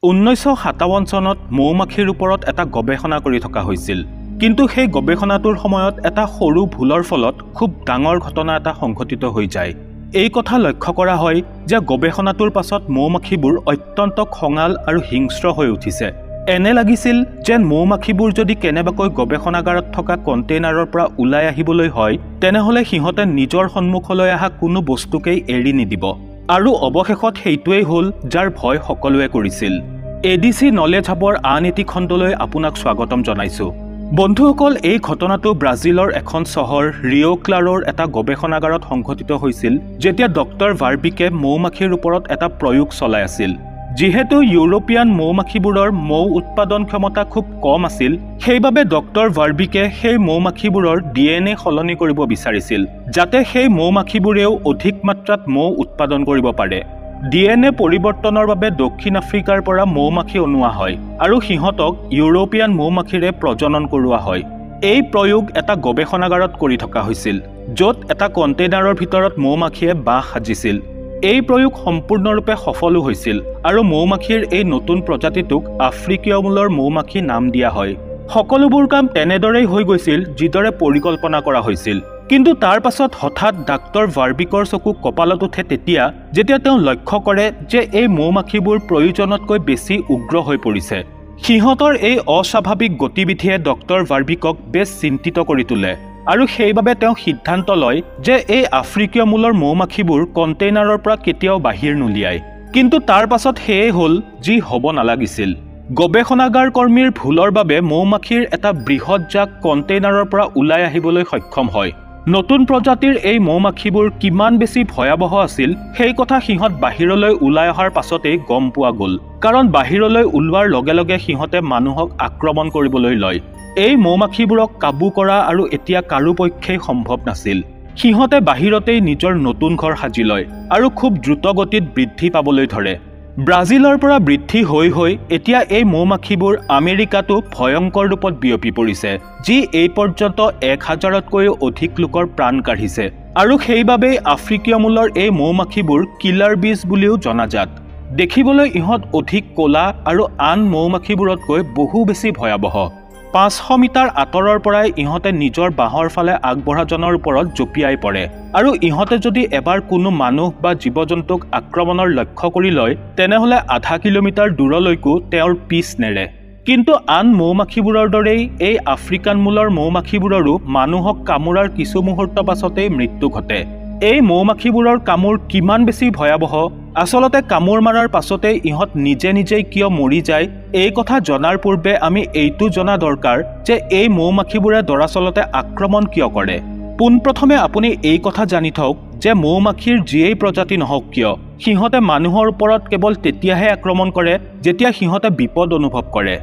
1957 চনত মৌমাখিৰ ওপৰত এটা গৱেষণা কৰি থকা হৈছিল কিন্তু সেই গৱেষণাটোৰ সময়ত এটা সৰু ভুলৰ ফলত খুব ডাঙৰ ঘটনা এটা সংঘটিত হৈ যায় এই কথা লক্ষ্য কৰা হয় যে গৱেষণাটোৰ পাছত মৌমাখিবোৰ অত্যন্ত খঙাল আৰু হিংস্ৰ হৈ উঠিছে এনে লাগিছিল যে মৌমাখিবোৰ যদি কেনেবাকৈ গৱেষণাগাৰত থকা কন্টেইনাৰৰ পৰা ওলাই আহিবলৈ হয় তেনেহলে সিহঁতে নিজৰ সন্মুখলৈ অহা কোনো বস্তুকেই এৰি নিদিব আৰু অৱশেষত সেইটোৱেই হ'ল যাৰ ভয় সকলোৱে কৰিছিল এডিসি নলেজ হাবৰ আন এটি খণ্ডলৈ আপোনাক স্বাগতম জনাইছো বন্ধুসকল এই ঘটনাটো ব্ৰাজিলৰ এখন চহৰ ৰিও ক্লাৰৰ এটা গৱেষণাগাৰত সংঘটিত হৈছিল যেতিয়া ডক্টৰ ভাৰ্বিকে মৌমাখিৰ ওপৰত এটা প্ৰয়োগ চলাই আছিল যেহেতু ইউৰোপিয়ান মৌমাখিবোৰৰ মৌ উৎপাদন ক্ষমতা খুব কম আছিল সেইবাবে ডক্টৰ ভাৰ্বিকে সেই মৌমাখিবোৰৰ ডিএনএ সলনি কৰিব বিচাৰিছিল যাতে সেই মৌমাখিবোৰেও অধিক মাত্ৰাত মৌ উৎপাদন কৰিব পাৰে ডিএনএ পৰিৱৰ্তনৰ বাবে দক্ষিণ আফ্ৰিকাৰ পৰা মৌমাখি অনোৱা হয় আৰু সিহঁতক ইউৰোপিয়ান মৌমাখিৰে প্ৰজনন কৰোৱা হয় এই প্ৰয়োগ এটা গৱেষণাগাৰত কৰি থকা হৈছিল য'ত এটা কন্টেইনাৰৰ ভিতৰত মৌমাখিয়ে বাহ সাজিছিল এই প্ৰয়োগ সম্পূৰ্ণৰূপে সফল হৈছিল আৰু মৌমাখিৰ এই নতুন প্ৰজাতিটোক আফ্ৰিকীয় মূলৰ মৌমাখি নাম দিয়া হয় সকলোবোৰ কাম তেনেদৰেই হৈ গৈছিল যিদৰে পৰিকল্পনা কৰা হৈছিল কিন্তু তাৰ পাছত হঠাৎ ডাক্তৰ ভাৰ্বিকৰ চকু কপালত উঠে তেতিয়া যেতিয়া তেওঁ লক্ষ্য কৰে যে এই মৌমাখিবোৰ প্ৰয়োজনতকৈ বেছি উগ্ৰ হৈ পৰিছে সিহঁতৰ এই অস্বাভাৱিক গতিবিধিয়ে ডক্তৰ ভাৰ্বিকক বেছ চিন্তিত কৰি তোলে আৰু সেইবাবে তেওঁ সিদ্ধান্ত লয় যে এই আফ্ৰিকীয় মূলৰ মৌমাখিবোৰ কন্টেইনাৰৰ পৰা কেতিয়াও বাহিৰ নুলিয়ায় কিন্তু তাৰ পাছত সেয়ে হ'ল যি হ'ব নালাগিছিল গৱেষণাগাৰ কৰ্মীৰ ভুলৰ বাবে মৌমাখিৰ এটা বৃহৎ জাক কন্টেইনাৰৰ পৰা ওলাই আহিবলৈ সক্ষম হয় নতুন প্ৰজাতিৰ এই মৌমাখিবোৰ কিমান বেছি ভয়াবহ আছিল সেই কথা সিহঁত বাহিৰলৈ ওলাই অহাৰ পাছতেই গম পোৱা গ'ল কাৰণ বাহিৰলৈ ওলোৱাৰ লগে লগে সিহঁতে মানুহক আক্ৰমণ কৰিবলৈ লয় এই মৌমাখিবোৰক কাবু কৰা আৰু এতিয়া কাৰো পক্ষেই সম্ভৱ নাছিল সিহঁতে বাহিৰতেই নিজৰ নতুন ঘৰ সাজি লয় আৰু খুব দ্ৰুত গতিত বৃদ্ধি পাবলৈ ধৰে ব্ৰাজিলৰ পৰা বৃদ্ধি হৈ এতিয়া এই মৌমাখিবোৰ আমেৰিকাতো ভয়ংকৰ ৰূপত বিয়পি পৰিছে যি এই পৰ্যন্ত 1000তকৈও অধিক লোকৰ প্ৰাণ কাঢ়িছে আৰু সেইবাবে আফ্ৰিকীয় মূলৰ এই মৌমাখিবোৰ কিলাৰ বিজ বুলিও জনাজাত দেখিবলৈ ইহঁত অধিক ক'লা আৰু আন মৌমাখিবোৰতকৈ বহু বেছি ভয়াবহ 500 মিটাৰ আঁতৰৰ পৰাই ইহঁতে নিজৰ বাহৰ ফালে আগবঢ়াজনৰ ওপৰত জঁপিয়াই পৰে আৰু ইহঁতে যদি এবাৰ কোনো মানুহ বা জীৱ-জন্তুক আক্ৰমণৰ লক্ষ্য কৰি লয় তেনেহলে আধা কিলোমিটাৰ দূৰলৈকো তেওঁৰ পিছ নেৰে কিন্তু আন মৌমাখিবোৰৰ দৰেই এই আফ্ৰিকান মূলৰ মৌমাখিবোৰৰো মানুহক কামোৰাৰ কিছু মুহূৰ্ত পাছতেই মৃত্যু ঘটে এই মৌমাখিবোৰৰ কামোৰ কিমান বেছি ভয়াবহ আসলতে কামোৰ মাৰাৰ পাছতে ইহঁত নিজে নিজেই কিয় মৰি যায় এই কথা জনাৰ পূৰ্বে আমি এইটো জনা দৰকাৰ যে এই মৌমাখিবোৰে দৰাচলতে আক্ৰমণ কিয় কৰে পোনপ্ৰথমে আপুনি এই কথা জানি থওক যে মৌমাখিৰ যিয়েই প্ৰজাতি নহওক কিয় সিহঁতে মানুহৰ ওপৰত কেৱল তেতিয়াহে আক্ৰমণ কৰে যেতিয়া সিহঁতে বিপদ অনুভৱ কৰে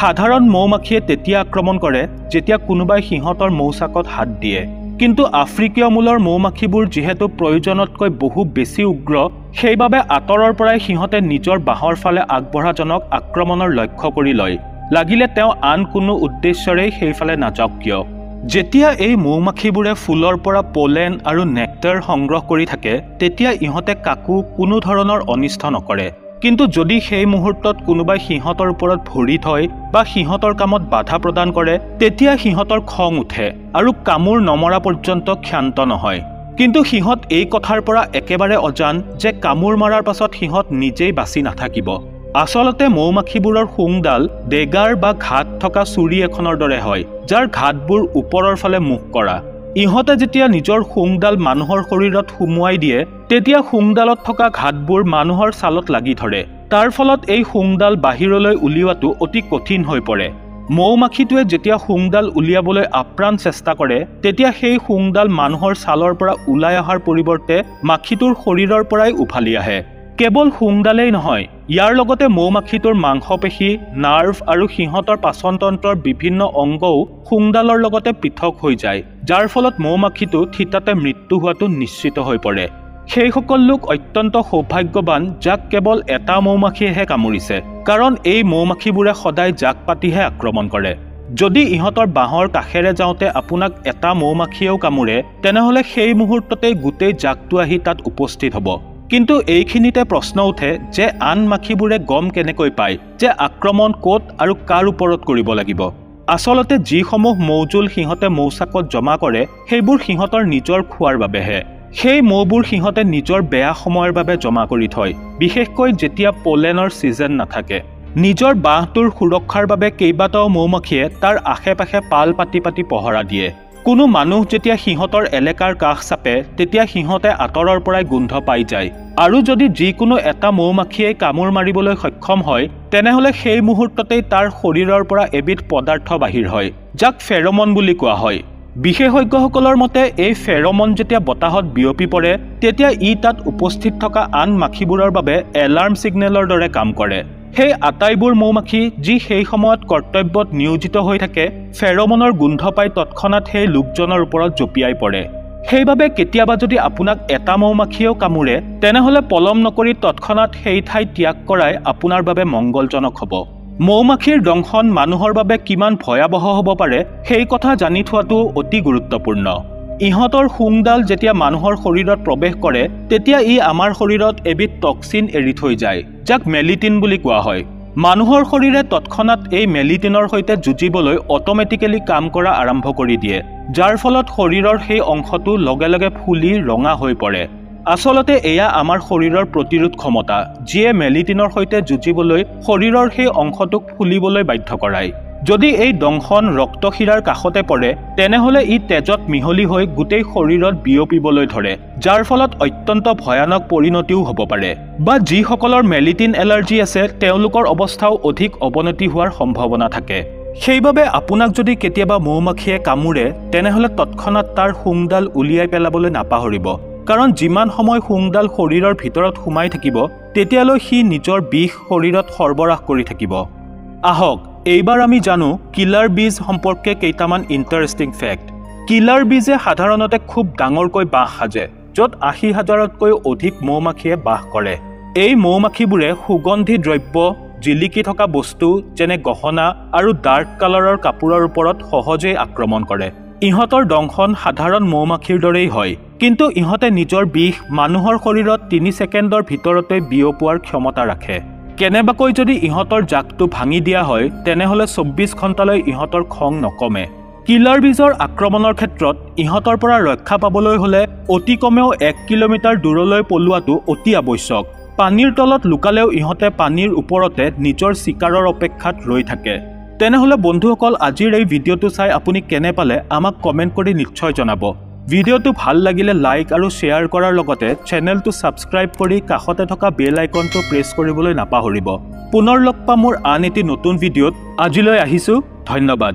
সাধাৰণ মৌমাখিয়ে তেতিয়া আক্ৰমণ কৰে যেতিয়া কোনোবাই সিহঁতৰ মৌচাকত হাত দিয়ে কিন্তু আফ্ৰিকীয় মূলৰ মৌমাখিবোৰ যেহেতু প্ৰয়োজনতকৈ বহু বেছি উগ্ৰ সেইবাবে আঁতৰৰ পৰাই সিহঁতে নিজৰ বাহৰ ফালে আগবঢ়াজনক আক্ৰমণৰ লক্ষ্য কৰি লয় লাগিলে তেওঁ আন কোনো উদ্দেশ্যৰে সেইফালে নাযাওক কিয় যেতিয়া এই মৌমাখিবোৰে ফুলৰ পৰা পলেন আৰু নেক্টাৰ সংগ্ৰহ কৰি থাকে তেতিয়া ইহঁতে কাকো কোনো ধৰণৰ অনিষ্ট নকৰে কিন্তু যদি সেই মুহূৰ্তত কোনোবাই সিহঁতৰ ওপৰত ভৰি থয় বা সিহঁতৰ কামত বাধা প্ৰদান কৰে তেতিয়া সিহঁতৰ খং উঠে আৰু কামোৰ নমৰা পৰ্যন্ত ক্ষান্ত নহয় কিন্তু সিহঁত এই কথাৰ পৰা একেবাৰে অজান যে কামোৰ মাৰাৰ পাছত সিহঁত নিজেই বাচি নাথাকিব আসলতে মৌমাখিবোৰৰ শুংডাল ডেগাৰ বা ঘাট থকা চুৰি এখনৰ দৰে হয় যাৰ ঘাটবোৰ ওপৰৰ ফালে মুখ কৰা ইহঁতে যেতিয়া নিজৰ শুংডাল মানুহৰ শৰীৰত সুমুৱাই দিয়ে তেতিয়া শুংডালত থকা ঘাটবোৰ মানুহৰ ছালত লাগি ধৰে তাৰ ফলত এই শুংডাল বাহিৰলৈ উলিওৱাটো অতি কঠিন হৈ পৰে মৌমাখিটোৱে যেতিয়া শুংডাল উলিয়াবলৈ আপ্ৰাণ চেষ্টা কৰে তেতিয়া সেই শুংডাল মানুহৰ ছালৰ পৰা ওলাই অহাৰ পৰিৱৰ্তে মাখিটোৰ শৰীৰৰ পৰাই উভালি আহে কেৱল শুংডালেই নহয় ইয়াৰ লগতে মৌমাখিটোৰ মাংসপেশী নাৰ্ভ আৰু সিহঁতৰ পাচনতন্ত্ৰৰ বিভিন্ন অংগও শুংডালৰ লগতে পৃথক হৈ যায় যাৰ ফলত মৌমাখিটো থিতাতে মৃত্যু হোৱাটো নিশ্চিত হৈ পৰে সেইসকল লোক অত্যন্ত সৌভাগ্যৱান যাক কেৱল এটা মৌমাখিয়েহে কামুৰিছে কাৰণ এই মৌমাখিবোৰে সদায় জাক পাতিহে আক্ৰমণ কৰে যদি ইহঁতৰ বাহৰ কাষেৰে যাওঁতে আপোনাক এটা মৌমাখিয়েও কামুৰে তেনেহলে সেই মুহূৰ্ততে গোটেই জাকটো আহি তাত উপস্থিত হ'ব কিন্তু এইখিনিতে প্ৰশ্ন উঠে যে আন মাখিবোৰে গম কেনেকৈ পায় যে আক্ৰমণ ক'ত আৰু কাৰ ওপৰত কৰিব লাগিব। আচলতে যিসমূহ মৌজোল সিহঁতে মৌচাকত জমা কৰে সেইবোৰ সিহঁতৰ নিজৰ খোৱাৰ বাবেহে। সেই মৌবোৰ সিহঁতে নিজৰ বেয়া সময়ৰ বাবে জমা কৰি থয়, বিশেষকৈ যেতিয়া পলেনৰ ছিজন নাথাকে। নিজৰ বাঁহটোৰ সুৰক্ষাৰ বাবে কেইবাটাও মৌমাখিয়ে তাৰ আশে-পাশে পাল পাতি পাতি পহৰা দিয়ে। কোনো মানুহ যেতিয়া সিহঁতৰ এলেকাৰ কাষ চাপে তেতিয়া সিহঁতে আঁতৰৰ পৰাই গোন্ধ পাই যায়, আৰু যদি যিকোনো এটা মৌমাখিয়ে কামোৰ মাৰিবলৈ সক্ষম হয় তেনেহ'লে সেই মুহূৰ্ততেই তাৰ শৰীৰৰ পৰা এবিধ পদাৰ্থ বাহিৰ হয়, যাক ফেৰমন বুলি কোৱা হয়। বিশেষজ্ঞসকলৰ মতে এই ফেৰমন যেতিয়া বতাহত বিয়পি পৰে তেতিয়া ই তাত উপস্থিত থকা আন মাখিবোৰৰ বাবে এলাৰ্ম ছিগনেলৰ দৰে কাম কৰে। সেই আটাইবোৰ মৌমাখি যি সেই সময়ত কৰ্তব্যত নিয়োজিত হৈ থাকে ফেৰমনৰ গোন্ধ পাই তৎক্ষণাত সেই লোকজনৰ ওপৰত জঁপিয়াই পৰে। সেইবাবে কেতিয়াবা যদি আপোনাক এটা মৌমাখিয়েও কামোৰে তেনেহ'লে পলম নকৰি তৎক্ষণাত সেই ঠাই ত্যাগ কৰাই আপোনাৰ বাবে মংগলজনক হ'ব। মৌমাখিৰ দংশন মানুহৰ বাবে কিমান ভয়াৱহ হ'ব পাৰে সেই কথা জানি থোৱাটো অতি গুৰুত্বপূৰ্ণ। ইহঁতৰ শুংডাল যেতিয়া মানুহৰ শৰীৰত প্ৰৱেশ কৰে তেতিয়া ই আমাৰ শৰীৰত এবিধ টক্সিন এৰি থৈ যায়, যাক মেলিটিন বুলি কোৱা হয়। মানুহৰ শৰীৰে তৎক্ষণাত এই মেলিটিনৰ সৈতে যুঁজিবলৈ অট'মেটিকেলি কাম কৰা আৰম্ভ কৰি দিয়ে, যাৰ ফলত শৰীৰৰ সেই অংশটো লগে লগে ফুলি ৰঙা হৈ পৰে। আচলতে এয়া আমাৰ শৰীৰৰ প্ৰতিৰোধ ক্ষমতা, যিয়ে মেলিটিনৰ সৈতে যুঁজিবলৈ শৰীৰৰ সেই অংশটোক ফুলিবলৈ বাধ্য কৰায়। যদি এই দংশন ৰক্তশিৰাৰ কাষতে পৰে তেনেহ'লে ই তেজত মিহলি হৈ গোটেই শৰীৰত বিয়পিবলৈ ধৰে, যাৰ ফলত অত্যন্ত ভয়ানক পৰিণতিও হ'ব পাৰে। বা যিসকলৰ মেলিটিন এলাৰ্জি আছে তেওঁলোকৰ অৱস্থাও অধিক অৱনতি হোৱাৰ সম্ভাৱনা থাকে। সেইবাবে আপোনাক যদি কেতিয়াবা মৌমাখিয়ে কামোৰে তেনেহ'লে তৎক্ষণাত তাৰ শুংডাল উলিয়াই পেলাবলৈ নাপাহৰিব, কাৰণ যিমান সময় শুংডাল শৰীৰৰ ভিতৰত সোমাই থাকিব তেতিয়ালৈ সি নিজৰ বিষ শৰীৰত সৰবৰাহ কৰি থাকিব। আহক এইবাৰ আমি জানো কিলাৰ বীজ সম্পৰ্কে কেইটামান ইণ্টাৰেষ্টিং ফেক্ট। কিলাৰ বীজে সাধাৰণতে খুব ডাঙৰকৈ বাঁহ সাজে, য'ত ৮০,০০০তকৈ অধিক মৌমাখিয়ে বাস কৰে। এই মৌমাখিবোৰে সুগন্ধি দ্ৰব্য, জিলিকি থকা বস্তু যেনে গহনা আৰু ডাৰ্ক কালাৰৰ কাপোৰৰ ওপৰত সহজেই আক্ৰমণ কৰে। ইহঁতৰ দংশন সাধাৰণ মৌমাখিৰ দৰেই হয়, কিন্তু ইহঁতে নিজৰ বিষ মানুহৰ শৰীৰত ৩ ছেকেণ্ডৰ ভিতৰতে বিয়পোৱাৰ ক্ষমতা ৰাখে। কেনেবাকৈ যদি ইহঁতৰ জাকটো ভাঙি দিয়া হয় তেনেহ'লে ২৪ ঘণ্টালৈ ইহঁতৰ খং নকমে। কিলাৰ বীজৰ আক্ৰমণৰ ক্ষেত্ৰত ইহঁতৰ পৰা ৰক্ষা পাবলৈ হ'লে অতি কমেও ১ কিলোমিটাৰ দূৰলৈ পলোৱাটো অতি আৱশ্যক। পানীৰ তলত লুকালেও ইহঁতে পানীৰ ওপৰতে নিজৰ চিকাৰৰ অপেক্ষাত ৰৈ থাকে। তেনেহ'লে বন্ধুসকল আজিৰ এই ভিডিঅ'টো চাই আপুনি কেনে পালে আমাক কমেণ্ট কৰি নিশ্চয় জনাব। ভিডিঅ'টো ভাল লাগিলে লাইক আৰু শ্বেয়াৰ কৰাৰ লগতে চেনেলটো ছাবস্ক্ৰাইব কৰি কাষতে থকা বেল আইকনটো প্ৰেছ কৰিবলৈ নাপাহৰিব। পুনৰ লগ পাম মোৰ আন এটি নতুন ভিডিঅ'ত। আজিলৈ আহিছোঁ, ধন্যবাদ।